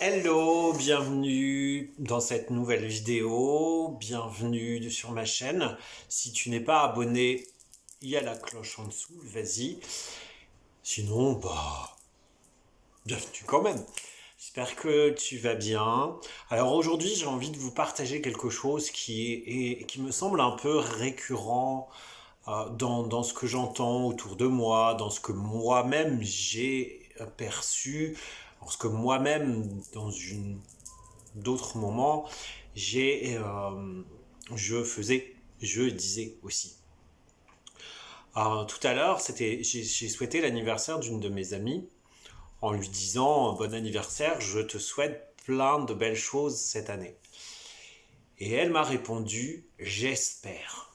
Hello, bienvenue dans cette nouvelle vidéo, bienvenue sur ma chaîne. Si tu n'es pas abonné, il y a la cloche en dessous, vas-y. Sinon, bienvenue quand même. J'espère que tu vas bien. Alors aujourd'hui, j'ai envie de vous partager quelque chose qui me semble un peu récurrent dans ce que j'entends autour de moi, dans ce que moi-même j'ai perçu, dans ce que moi-même, d'autres moments, j'ai, je disais aussi. Tout à l'heure, j'ai souhaité l'anniversaire d'une de mes amies en lui disant bon anniversaire, je te souhaite plein de belles choses cette année. Et elle m'a répondu j'espère.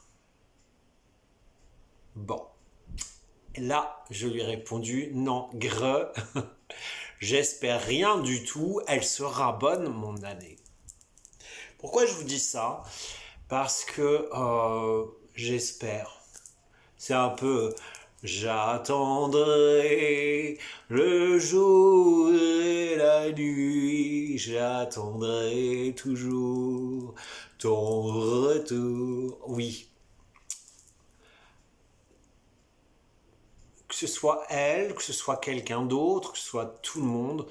Bon, là, je lui ai répondu non, j'espère rien du tout, elle sera bonne mon année. Pourquoi je vous dis ça? Parce que j'espère. C'est un peu j'attendrai le jour et la nuit, j'attendrai toujours ton retour. Oui, que ce soit elle, que ce soit quelqu'un d'autre, que ce soit tout le monde,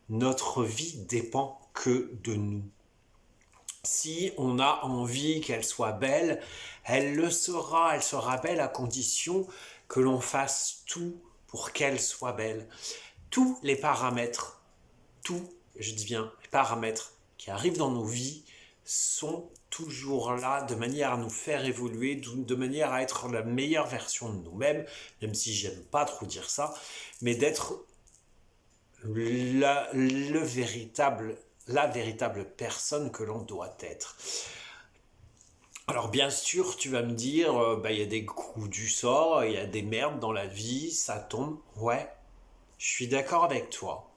notre vie dépend que de nous. Si on a envie qu'elle soit belle, elle le sera, elle sera belle à condition que l'on fasse tout pour qu'elle soit belle. Tous les paramètres, je dis bien, les paramètres qui arrivent dans nos vies sont toujours là de manière à nous faire évoluer, de manière à être la meilleure version de nous-mêmes, même si j'aime pas trop dire ça, mais d'être la véritable personne que l'on doit être. Alors bien sûr, tu vas me dire, il y a des coups du sort, il y a des merdes dans la vie, ça tombe. Ouais, je suis d'accord avec toi.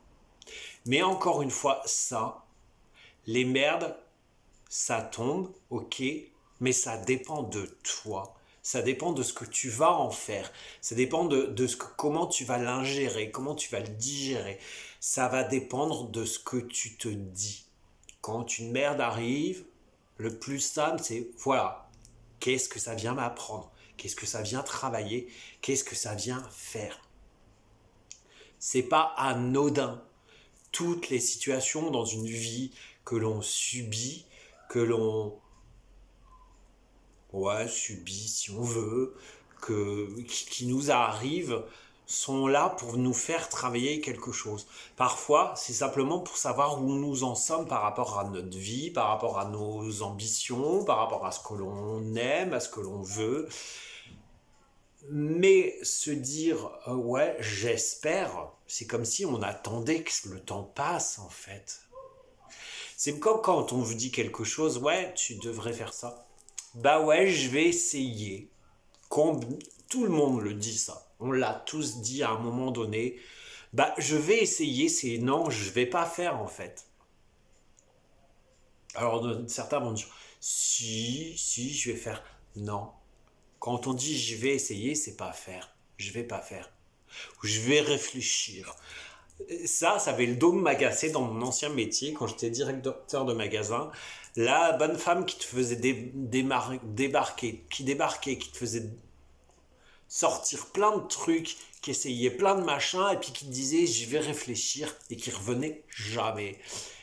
Mais encore une fois, les merdes, ça tombe, ok, mais ça dépend de toi. Ça dépend de ce que tu vas en faire. Ça dépend comment tu vas l'ingérer, comment tu vas le digérer. Ça va dépendre de ce que tu te dis. Quand une merde arrive, le plus simple, c'est voilà, qu'est-ce que ça vient m'apprendre? Qu'est-ce que ça vient travailler? Qu'est-ce que ça vient faire? C'est pas anodin. Toutes les situations dans une vie que l'on subit, que l'on subit si on veut, qui nous arrivent, sont là pour nous faire travailler quelque chose. Parfois, c'est simplement pour savoir où nous en sommes par rapport à notre vie, par rapport à nos ambitions, par rapport à ce que l'on aime, à ce que l'on veut. Mais se dire, ouais, j'espère, c'est comme si on attendait que le temps passe, en fait. C'est comme quand on vous dit quelque chose, ouais, tu devrais faire ça. Bah ouais, je vais essayer. Tout le monde le dit ça. On l'a tous dit à un moment donné. Bah je vais essayer, c'est non, je vais pas faire en fait. Alors certains vont dire, si, je vais faire. Non. Quand on dit je vais essayer, c'est pas faire. Je vais pas faire. Je vais réfléchir. Ça avait le dos de m'agacer dans mon ancien métier quand j'étais directeur de magasin. La bonne femme qui te faisait débarquer, qui te faisait sortir plein de trucs, qui essayait plein de machins et puis qui te disait je vais réfléchir et qui revenait jamais.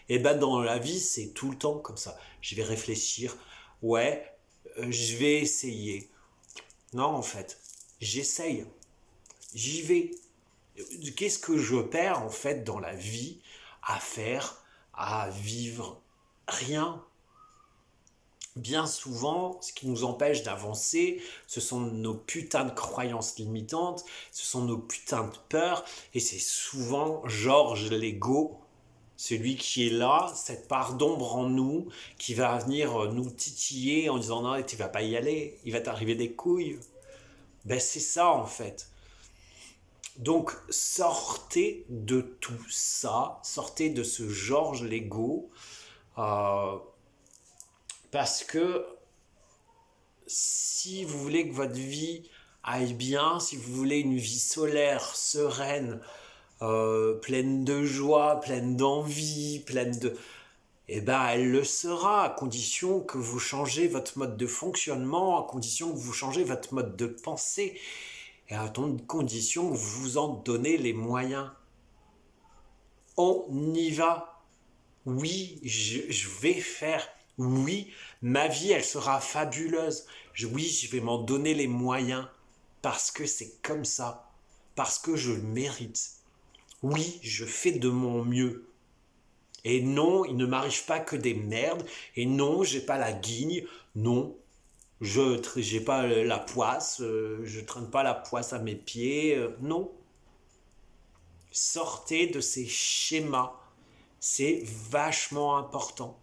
Et ben dans la vie c'est tout le temps comme ça. Je vais réfléchir, ouais, je vais essayer. Non en fait, j'essaye, j'y vais. Qu'est-ce que je perds en fait dans la vie à faire, à vivre? Rien. Bien souvent, ce qui nous empêche d'avancer, ce sont nos putains de croyances limitantes, ce sont nos putains de peurs, et c'est souvent Georges l'ego, celui qui est là, cette part d'ombre en nous, qui va venir nous titiller en disant non, tu vas pas y aller, il va t'arriver des couilles. Ben c'est ça en fait. Donc sortez de tout ça, sortez de ce Georges l'ego, euh, parce que si vous voulez que votre vie aille bien, si vous voulez une vie solaire, sereine, pleine de joie, pleine d'envie, pleine de... Eh ben, elle le sera à condition que vous changez votre mode de fonctionnement, à condition que vous changez votre mode de pensée, et à condition que vous vous en donnez les moyens. On y va. Oui, je vais faire. Oui, ma vie, elle sera fabuleuse. Oui, je vais m'en donner les moyens. Parce que c'est comme ça. Parce que je le mérite. Oui, je fais de mon mieux. Et non, il ne m'arrive pas que des merdes. Et non, j'ai pas la guigne. Non, je j'ai pas la poisse. Je traîne pas la poisse à mes pieds. Non. Sortez de ces schémas. C'est vachement important.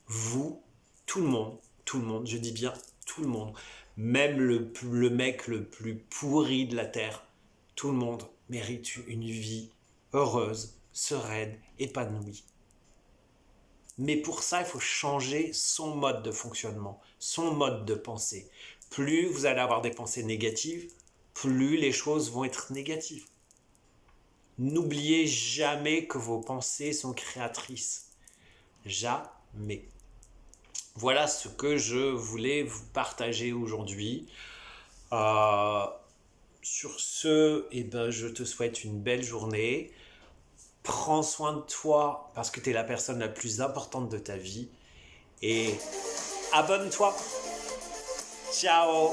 Vous, tout le monde, je dis bien tout le monde, même le mec le plus pourri de la Terre, tout le monde mérite une vie heureuse, sereine, épanouie. Mais pour ça, il faut changer son mode de fonctionnement, son mode de pensée. Plus vous allez avoir des pensées négatives, plus les choses vont être négatives. N'oubliez jamais que vos pensées sont créatrices. Jamais. Voilà ce que je voulais vous partager aujourd'hui. Euh, sur ce, eh ben, je te souhaite une belle journée. Prends soin de toi parce que tu es la personne la plus importante de ta vie. Et abonne-toi. Ciao.